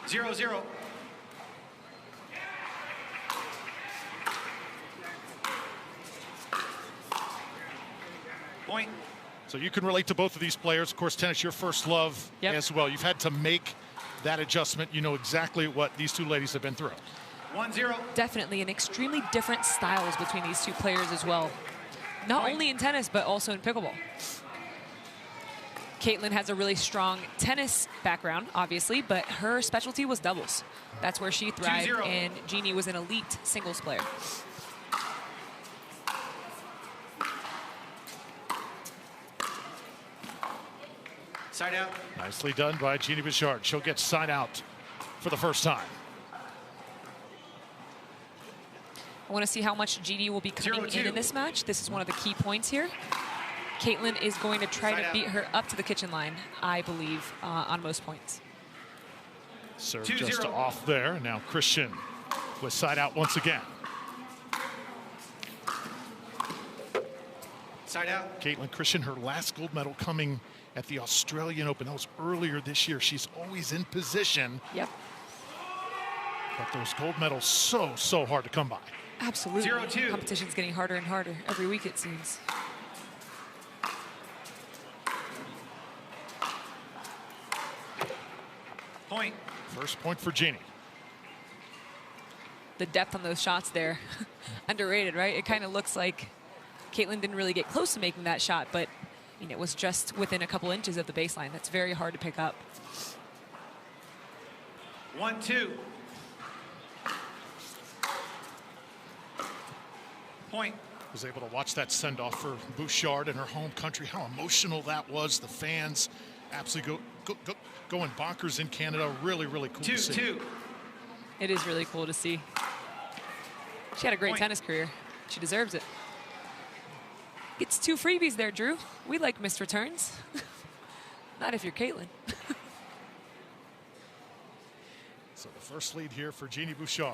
0-0. Point. So you can relate to both of these players. Of course, tennis, your first love as well. You've had to make that adjustment. You know exactly what these two ladies have been through. 1-0. Definitely, and extremely different styles between these two players as well. Not only in tennis, but also in pickleball. Kaitlyn has a really strong tennis background, obviously, but her specialty was doubles. That's where she thrived, and Genie was an elite singles player. Side out. Nicely done by Genie Bouchard. She'll get side out for the first time. I want to see how much Genie will be coming in this match. This is one of the key points here. Kaitlyn is going to try to beat her up to the kitchen line, I believe, on most points. Serve just off there. Now Christian with side out once again. Side out. Kaitlyn Christian, her last gold medal coming at the Australian Open. That was earlier this year. She's always in position. Yep. But those gold medals so hard to come by. Absolutely. 0-2. Competition's getting harder and harder every week, it seems. Point. First point for Genie. The depth on those shots there, underrated, right? It kind of looks like Kaitlyn didn't really get close to making that shot, but I mean, it was just within a couple inches of the baseline. That's very hard to pick up. 1-2. Point. Was able to watch that send-off for Bouchard in her home country. How emotional that was. The fans absolutely going bonkers in Canada. Really cool to see. 2-2. It is really cool to see. She had a great tennis career. She deserves it. Gets 2 freebies there, Drew. We like missed returns. Not if you're Kaitlyn. So the first lead here for Genie Bouchard.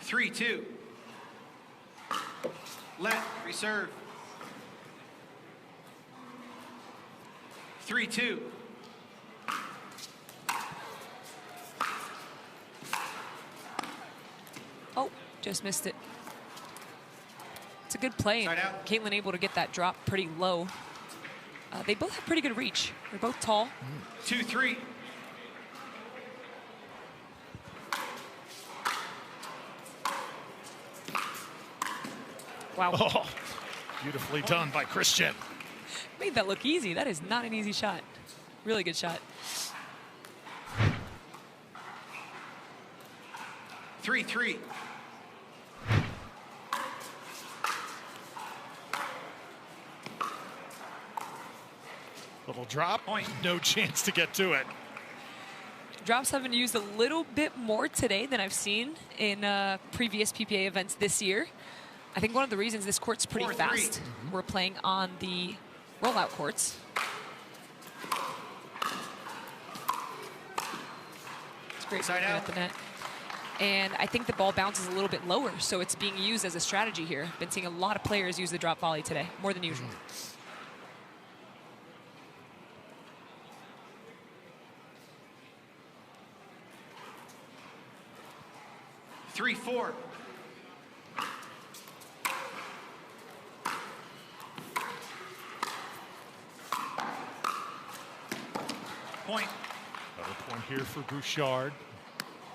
3-2. Let, reserve. 3-2. Oh, just missed it. It's a good play. Kaitlyn able to get that drop pretty low. They both have pretty good reach. They're both tall. 2-3. Wow. Oh, beautifully done by Christian. Made that look easy. That is not an easy shot. Really good shot. 3-3. Little drop. Point. No chance to get to it. Drops have been used a little bit more today than I've seen in previous PPA events this year. I think one of the reasons this court's pretty fast. We're playing on the rollout courts. It's great at the net. And I think the ball bounces a little bit lower, so it's being used as a strategy here. Been seeing a lot of players use the drop volley today, more than usual. 3-4. Point. Another point here for Bouchard.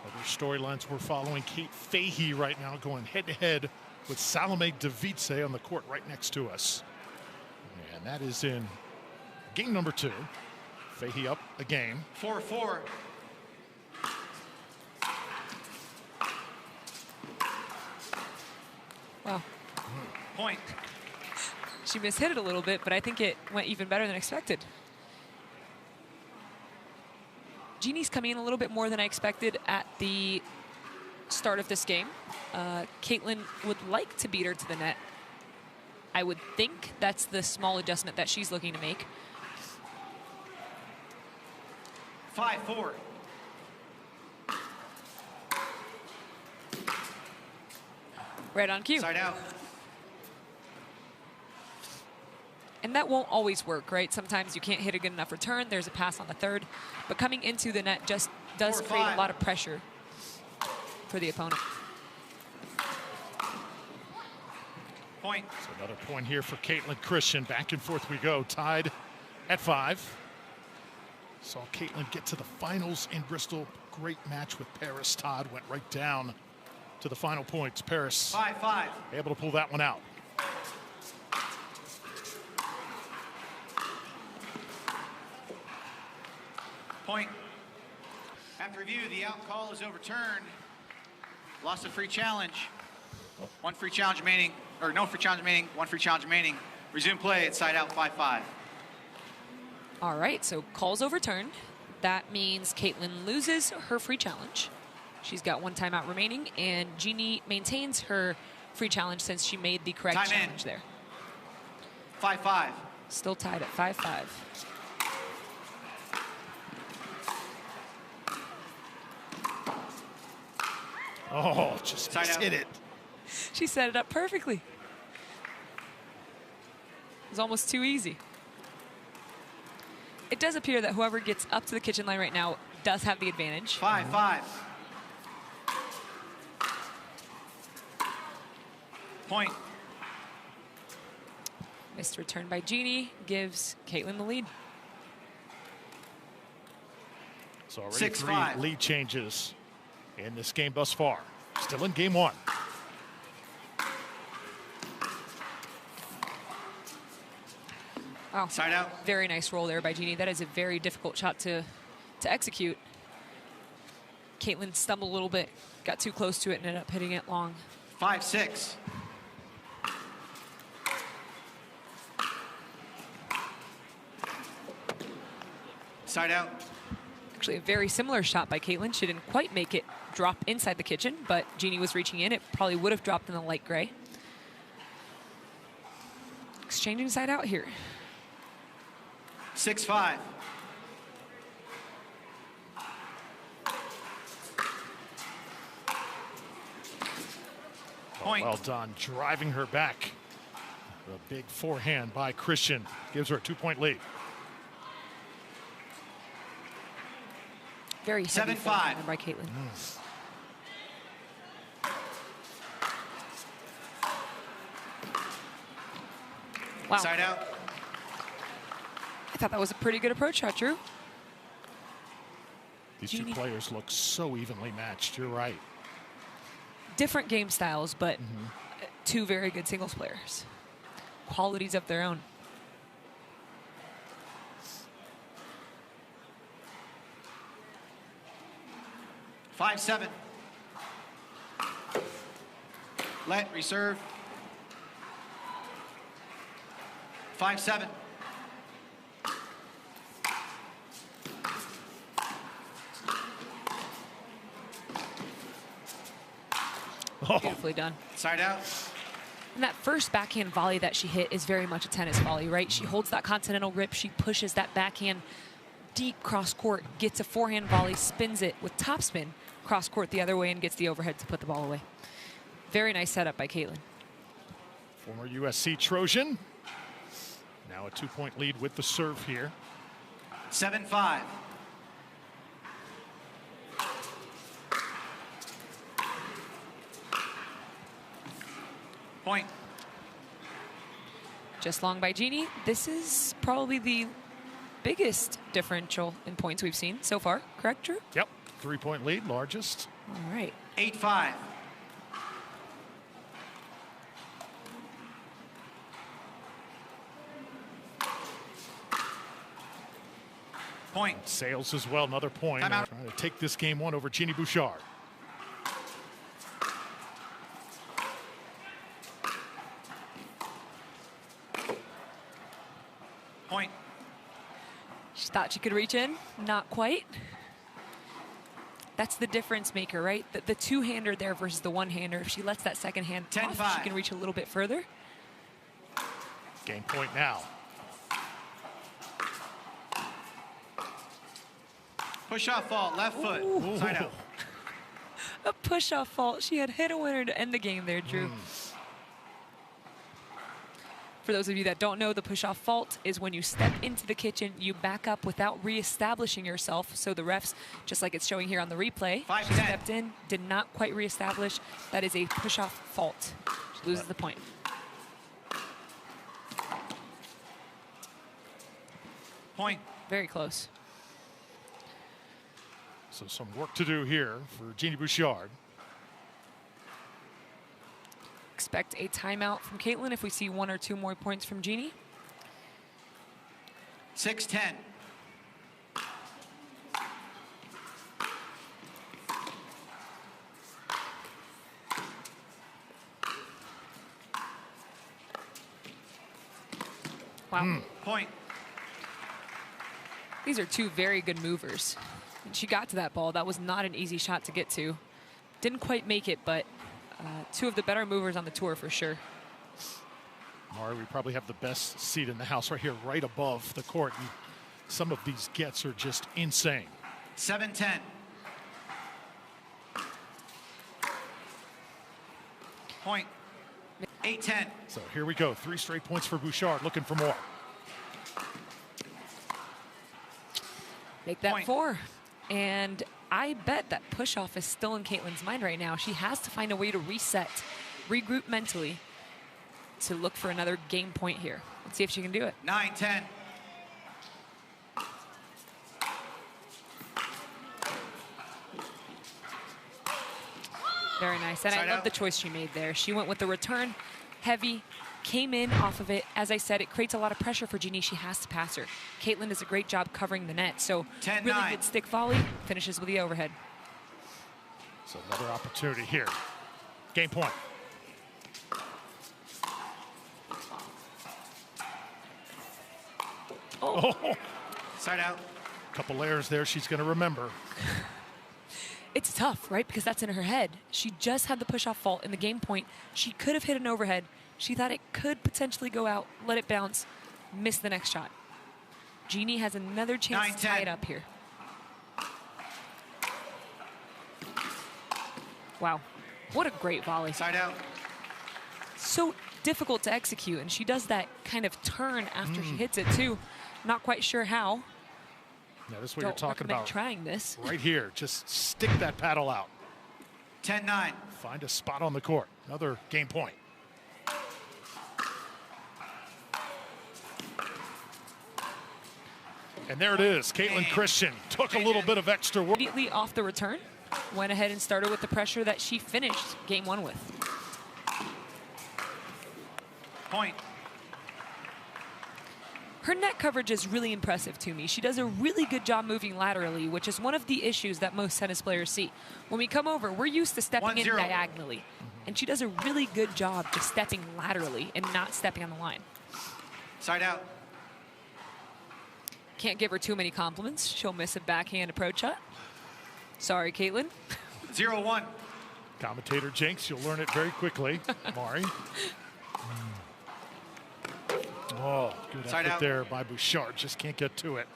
Other storylines we're following. Kate Fahey right now going head-to-head with Salome Davidze on the court right next to us. And that is in game number 2. Fahey up a game. 4-4. Wow. Point. She mishit it a little bit, but I think it went even better than expected. Genie's coming in a little bit more than I expected at the start of this game. Kaitlyn would like to beat her to the net. I would think that's the small adjustment that she's looking to make. 5-4. Right on cue. Side out. And that won't always work, right? Sometimes you can't hit a good enough return. There's a pass on the third. But coming into the net just does 4 or create 5. a lot of pressure for the opponent. Point. So another point here for Kaitlyn Christian. Back and forth we go, tied at 5. Saw Kaitlyn get to the finals in Bristol. Great match with Paris. Todd went right down to the final points. Paris 5-5. able to pull that one out. Point. After review, the out call is overturned. Lost a free challenge. 1 free challenge remaining, or no free challenge remaining, 1 free challenge remaining. Resume play at side out 5-5. All right, so call's overturned. That means Kaitlyn loses her free challenge. She's got 1 timeout remaining, and Genie maintains her free challenge since she made the correct Time in. challenge there. 5-5. Still tied at 5-5. Oh, just Side out. hit it. She set it up perfectly. It was almost too easy. It does appear that whoever gets up to the kitchen line right now does have the advantage. 5-5. Point. Missed return by Genie gives Kaitlyn the lead. So already 6-5. 3 lead changes in this game thus far. Still in game 1. Wow. Side out. Very nice roll there by Genie. That is a very difficult shot to execute. Kaitlyn stumbled a little bit, got too close to it, and ended up hitting it long. 5-6. Side out. Actually, a very similar shot by Kaitlyn. She didn't quite make it drop inside the kitchen, but Genie was reaching in. It probably would have dropped in the light gray. Exchanging side out here. 6-5. Point. Well done, driving her back. A big forehand by Christian gives her a 2-point lead. Very heavy 7-5. forehand by Kaitlyn. Wow. Side out. I thought that was a pretty good approach shot, Drew. These Genie. 2 players look so evenly matched. You're right. Different game styles, but 2 very good singles players. Qualities of their own. 5-7. Let reserve. 5-7. Oh, Beautifully done. Side out. And that first backhand volley that she hit is very much a tennis volley, right? She holds that continental grip. She pushes that backhand deep cross court, gets a forehand volley, spins it with topspin cross court the other way, and gets the overhead to put the ball away. Very nice setup by Kaitlyn. former USC Trojan. Now a 2-point lead with the serve here. 7-5. Point. Just long by Genie. This is probably the biggest differential in points we've seen so far. Correct, Drew? Yep, 3-point lead, largest. All right. 8-5. Point. Sales as well, another point. Timeout. Trying to take this game 1 over Genie Bouchard. Point. She thought she could reach in. Not quite. That's the difference maker, right? The two-hander there versus the one-hander. If she lets that second hand off, 10-5. she can reach a little bit further. Game point now. Push off fault, left foot. Ooh. Side out. A push-off fault. She had hit a winner to end the game there, Drew. For those of you that don't know, the push-off fault is when you step into the kitchen, you back up without reestablishing yourself. So the refs, just like it's showing here on the replay, she 5-10. stepped in, did not quite reestablish. That is a push-off fault. She loses the point. Point. Very close. So some work to do here for Genie Bouchard. Expect a timeout from Kaitlyn if we see 1 or 2 more points from Genie. 6-10. Wow. Point. These are 2 very good movers. And she got to that ball. That was not an easy shot to get to. Didn't quite make it, but 2 of the better movers on the tour for sure. Mari, we probably have the best seat in the house right here, right above the court. And some of these gets are just insane. 7-10. Point. 8-10. So here we go. 3 straight points for Bouchard, looking for more. Make that Point. 4. And I bet that push-off is still in Kaitlyn's mind right now. She has to find a way to reset, regroup mentally to look for another game point here. Let's see if she can do it. 9-10. Very nice. And I Side love out. the choice she made there. She went with the return, heavy, came in off of it. As I said, it creates a lot of pressure for Genie. She has to pass her. Kaitlyn does a great job covering the net. So 10-9. really good stick volley, finishes with the overhead. So another opportunity here. Game point. Oh. Side out. Couple layers there she's going to remember. It's tough, right? Because that's in her head. She just had the push-off fault in the game point. She could have hit an overhead. She thought it could potentially go out, let it bounce, miss the next shot. Genie has another chance to tie 9-10. it up here. Wow. What a great volley. Side out. So difficult to execute, and she does that kind of turn after she hits it, too. Not quite sure how. Now, this is what you're Don't talking recommend about. trying this. Right here. Just stick that paddle out. 10-9. Find a spot on the court. Another game point. And there it is. Kaitlyn Christian took a little bit of extra work. Immediately off the return, went ahead and started with the pressure that she finished game 1 with. Point. Her net coverage is really impressive to me. She does a really good job moving laterally, which is one of the issues that most tennis players see. When we come over, we're used to stepping in 1-0. diagonally. And she does a really good job just stepping laterally and not stepping on the line. Side out. Can't give her too many compliments. She'll miss a backhand approach shot. Sorry, Kaitlyn. 0-1. Commentator Jinx, you'll learn it very quickly. Mari. Oh, good Side effort out. there by Bouchard. Just can't get to it.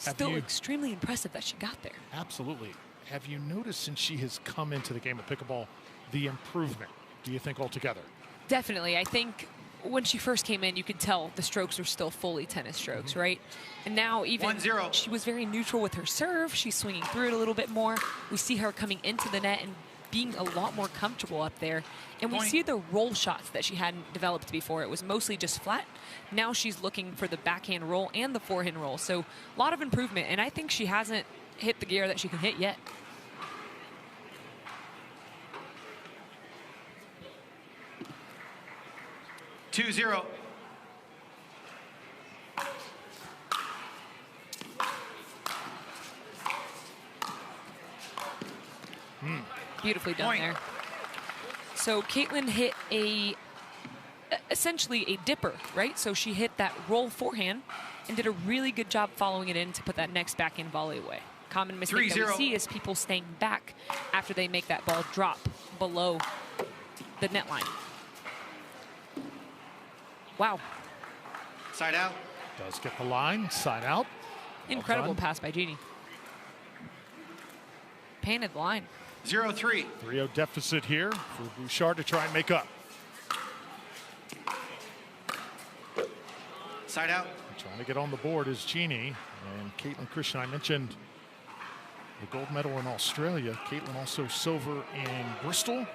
Have Still you- extremely impressive that she got there. Absolutely. Have you noticed since she has come into the game of pickleball the improvement, do you think, altogether? Definitely. I think when she first came in, you could tell the strokes were still fully tennis strokes, right? And now even 1-0. she was very neutral with her serve. She's swinging through it a little bit more. We see her coming into the net and being a lot more comfortable up there. And we Point. see the roll shots that she hadn't developed before. It was mostly just flat. Now she's looking for the backhand roll and the forehand roll. So a lot of improvement. And I think she hasn't hit the gear that she can hit yet. Two zero. Beautifully done Point. there. So Kaitlyn hit essentially a dipper, right? So she hit that roll forehand and did a really good job following it in to put that next backhand volley away. Common mistake that we 3-0. see is people staying back after they make that ball drop below the net line. Wow, Side out. Does get the line, side out. incredible done. pass by Genie. Painted line. 0-3. 3-0 deficit here for Bouchard to try and make up. Side out. Trying to get on the board is Genie. And Kaitlyn Christian, I mentioned the gold medal in Australia. Kaitlyn also silver in Bristol,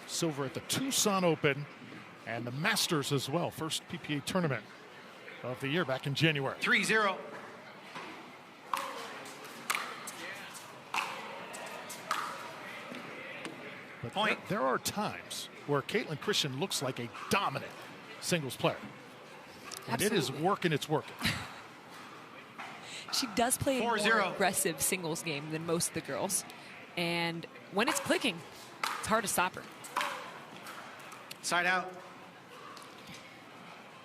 silver at the Tucson Open, and the Masters as well. First PPA tournament of the year back in January. 3-0. But Point. there are times where Kaitlyn Christian looks like a dominant singles player. And it is Absolutely. working, it's working. She does play a 4-0. more aggressive singles game than most of the girls. And when it's clicking, it's hard to stop her. Side out.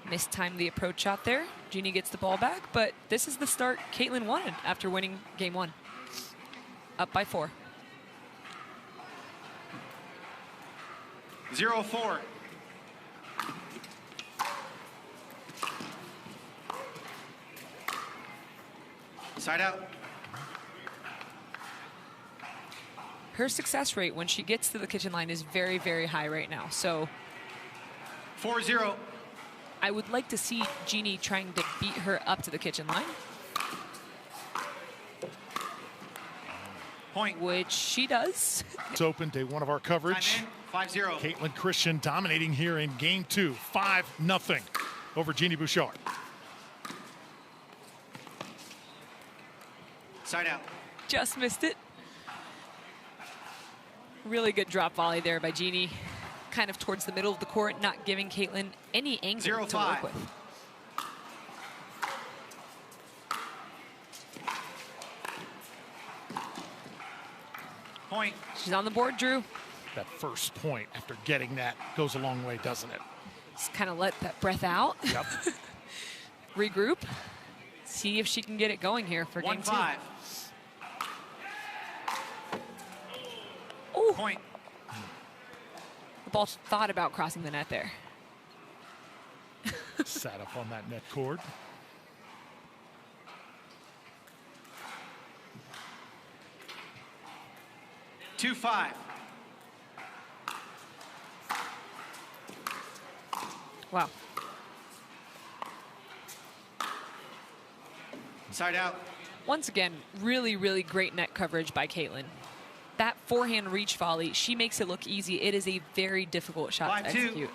Mistimed the approach shot there. Genie gets the ball back, but this is the start Kaitlyn wanted after winning game 1. Up by 4. 0-4. Side out. Her success rate when she gets to the kitchen line is very, very high right now. So 4-0. I would like to see Genie trying to beat her up to the kitchen line, Point. which she does. It's open, day 1 of our coverage. Time in. 5-0. Kaitlyn Christian dominating here in game 2, 5-0 over Genie Bouchard. Side out. Just missed it. Really good drop volley there by Genie. Kind of towards the middle of the court, not giving Kaitlyn any angle to 0-5. work with. Point. She's on the board, Drew. That first point after getting that goes a long way, doesn't it? Just kind of let that breath out. Yep. Regroup. See if she can get it going here for game 2. 1-5. Oh, Point. the ball thought about crossing the net there. Sat up on that net cord. Two 5. Wow. Side out. Once again, really, really great net coverage by Kaitlyn. That forehand reach volley, she makes it look easy. It is a very difficult shot to 5-2. execute.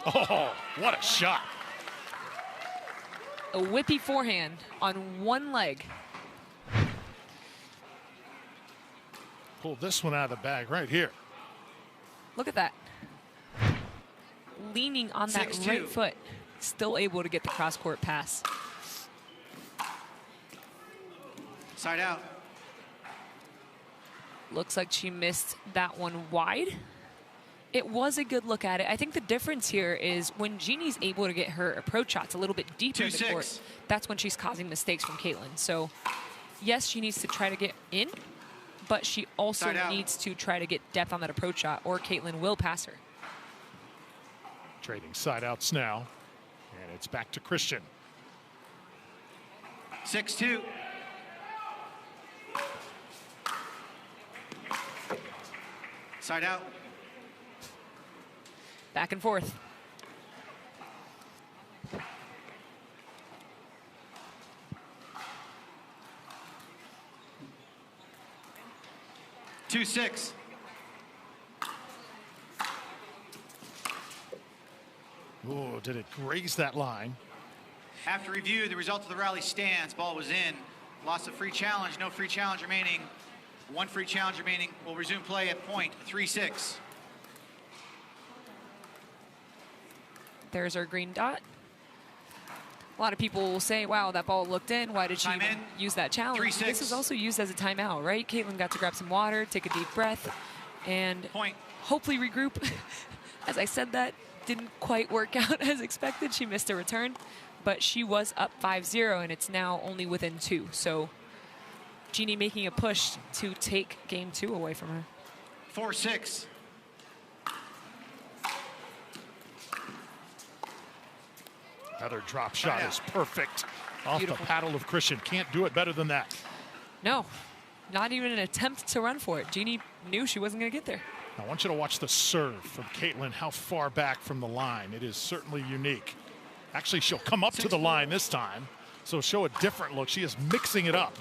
Oh, what a shot. A whippy forehand on one leg. Pulled this one out of the bag right here. Look at that. Leaning on that 6-2. right foot. Still able to get the cross-court pass. Side out. Looks like she missed that one wide. It was a good look at it. I think the difference here is when Genie's able to get her approach shots a little bit deeper in the 2-6. court, that's when she's causing mistakes from Kaitlyn. So, yes, she needs to try to get in, but she also Side out. needs to try to get depth on that approach shot, or Kaitlyn will pass her. Trading side outs now. And it's back to Christian. 6-2. Side out. Back and forth. 2-6. Oh, did it graze that line? After review, the result of the rally stands. Ball was in. Lost a free challenge. No free challenge remaining. One free challenge remaining. We'll resume play at point. 3-6. There's our green dot. A lot of people will say, wow, that ball looked in. Why did she Time even in. use that challenge? 3-6. This is also used as a timeout, right? Kaitlyn got to grab some water, take a deep breath, and Point. hopefully regroup. As I said, that didn't quite work out as expected. She missed a return, but she was up 5-0, and it's now only within 2. So Genie making a push to take game 2 away from her. 4-6. Another drop shot Side is out. perfect off Beautiful. the paddle of Christian. Can't do it better than that. No, Not even an attempt to run for it. Genie knew she wasn't going to get there. I want you to watch the serve from Kaitlyn, how far back from the line. It is certainly unique. Actually, she'll come up to the line this time, so show a different look. She is mixing it up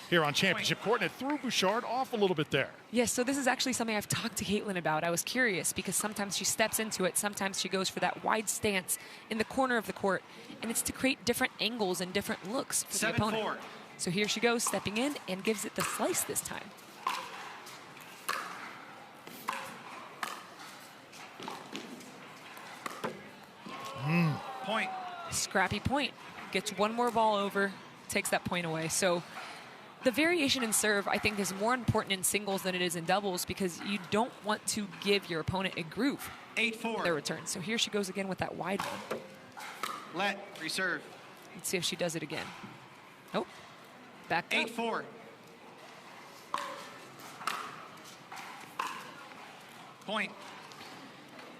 here on championship court, and it threw Bouchard off a little bit there. Yes, so this is actually something I've talked to Kaitlyn about. I was curious because sometimes she steps into it, sometimes she goes for that wide stance in the corner of the court, and it's to create different angles and different looks for the opponent. 7-4. So here she goes, stepping in, and gives it the slice this time. Point. Scrappy point. Gets one more ball over, takes that point away. So the variation in serve, I think, is more important in singles than it is in doubles because you don't want to give your opponent a groove in 8-4. their return. So here she goes again with that wide one. Let. Reserve. Let's see if she does it again. Nope. Back up. 8-4. Point.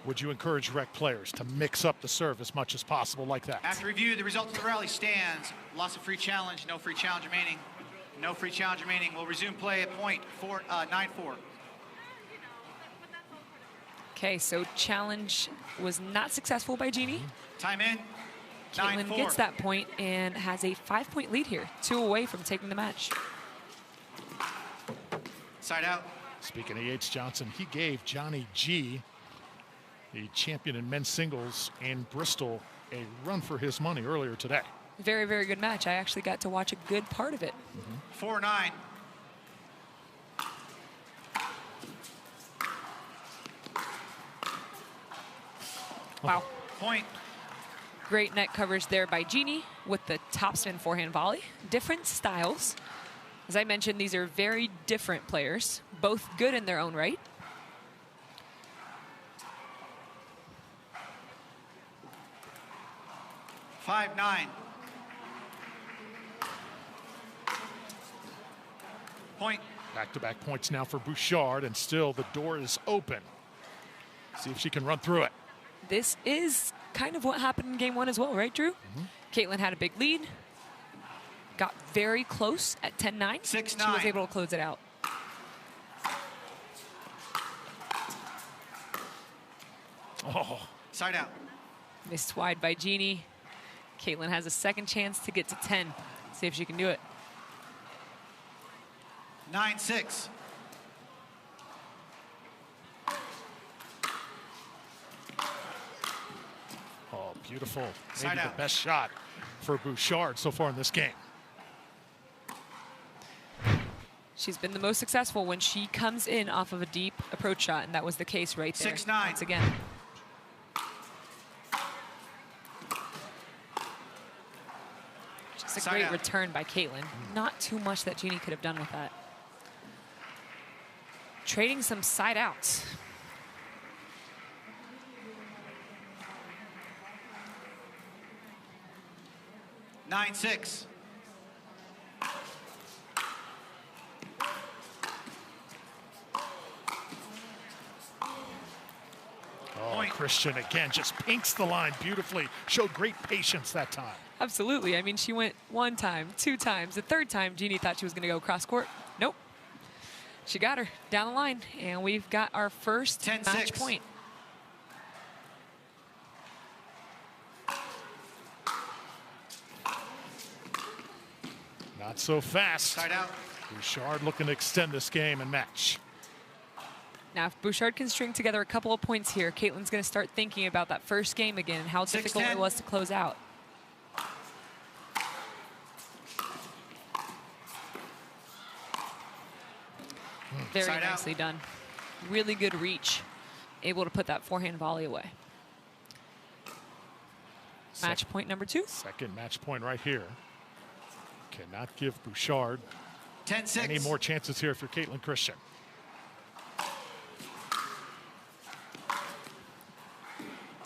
Would you encourage rec players to mix up the serve as much as possible like that? After review, the result of the rally stands. Loss of free challenge, no free challenge remaining. No free challenge remaining. We'll resume play at point 9-4. Okay, so challenge was not successful by Genie. Time in. Kaitlyn 9-4. gets that point and has a 5-point lead here, 2 away from taking the match. Side out. Speaking of Yates Johnson, he gave Johnny G, the champion in men's singles in Bristol, a run for his money earlier today. Very, very good match. I actually got to watch a good part of it. 4-9. Wow. Point. Great net coverage there by Genie with the topspin forehand volley. Different styles. As I mentioned, these are very different players, both good in their own right. 5-9. Point. Back-to-back points now for Bouchard, and still the door is open. See if she can run through it. This is kind of what happened in game one as well, right, Drew? Kaitlyn had a big lead, got very close at 10-9. 6-9. She was able to close it out. Oh, Side out. Missed wide by Genie. Kaitlyn has a second chance to get to 10. See if she can do it. 9-6. oh, beautiful. Side Maybe the out. best shot for Bouchard so far in this game. She's been the most successful when she comes in off of a deep approach shot, and that was the case right there. 6-9. Once again. Just a Side great out. return by Kaitlyn. Not too much that Genie could have done with that. Trading some side outs. Nine, 6. Oh, Point. Christian again just pinks the line beautifully. Showed great patience that time. Absolutely. I mean, she went 1 time, 2 times. The 3rd time, Genie thought she was going to go cross court. Nope. She got her down the line, and we've got our first 10-6. match point. Not so fast. Side out. Bouchard looking to extend this game and match. Now, if Bouchard can string together a couple of points here, Kaitlyn's going to start thinking about that first game again and how difficult 6-10. it was to close out. Very Side out. nicely done. Really good reach. Able to put that forehand volley away. Match point number 2. Second match point right here. Cannot give Bouchard 10-6. any more chances here if you're Kaitlyn Christian.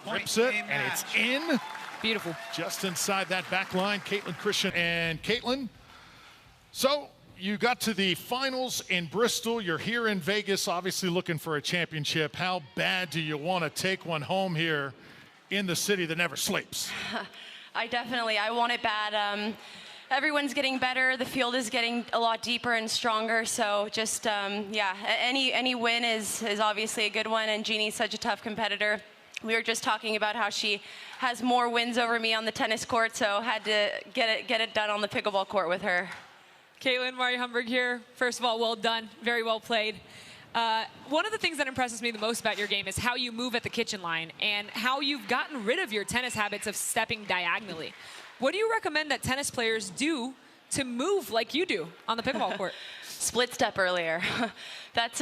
Point. Rips it, Game and it's match. in. Beautiful. Just inside that back line, Kaitlyn Christian. And Kaitlyn, so you got to the finals in Bristol. You're here in Vegas, obviously looking for a championship. How bad do you want to take one home here in the city that never sleeps? I want it bad. everyone's getting better. The field is getting a lot deeper and stronger. So just, yeah, any win is obviously a good one. And Genie's such a tough competitor. We were just talking about how she has more wins over me on the tennis court, so had to get it done on the pickleball court with her. Kaitlyn, Mari Humberg here. First of all, well done. Very well played. One of the things that impresses me the most about your game is how you move at the kitchen line and how you've gotten rid of your tennis habits of stepping diagonally. What do you recommend that tennis players do to move like you do on the pickleball court? Split step earlier. That's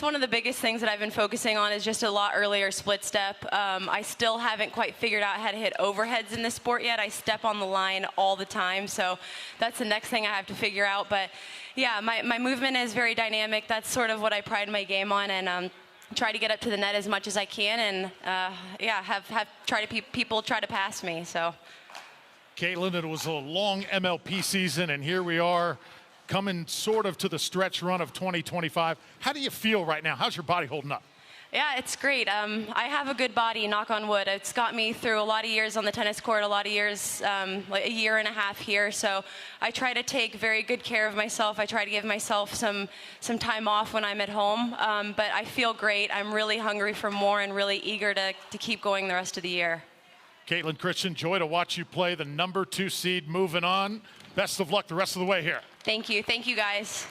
one of the biggest things that I've been focusing on, is just a lot earlier split step. I still haven't quite figured out how to hit overheads in this sport yet. I step on the line all the time, so that's the next thing I have to figure out. But yeah, my movement is very dynamic. That's sort of what I pride my game on, and try to get up to the net as much as I can, and yeah, have people try to pass me. So. Kaitlyn, it was a long MLP season, and here we are coming sort of to the stretch run of 2025. How do you feel right now? How's your body holding up? Yeah, it's great. I have a good body, knock on wood. It's got me through a lot of years on the tennis court, a lot of years, like a year and a half here. So I try to take very good care of myself. I try to give myself some time off when I'm at home. But I feel great. I'm really hungry for more and really eager to keep going the rest of the year. Kaitlyn Christian, joy to watch you play, the #2 seed moving on. Best of luck the rest of the way here. Thank you. Thank you, guys.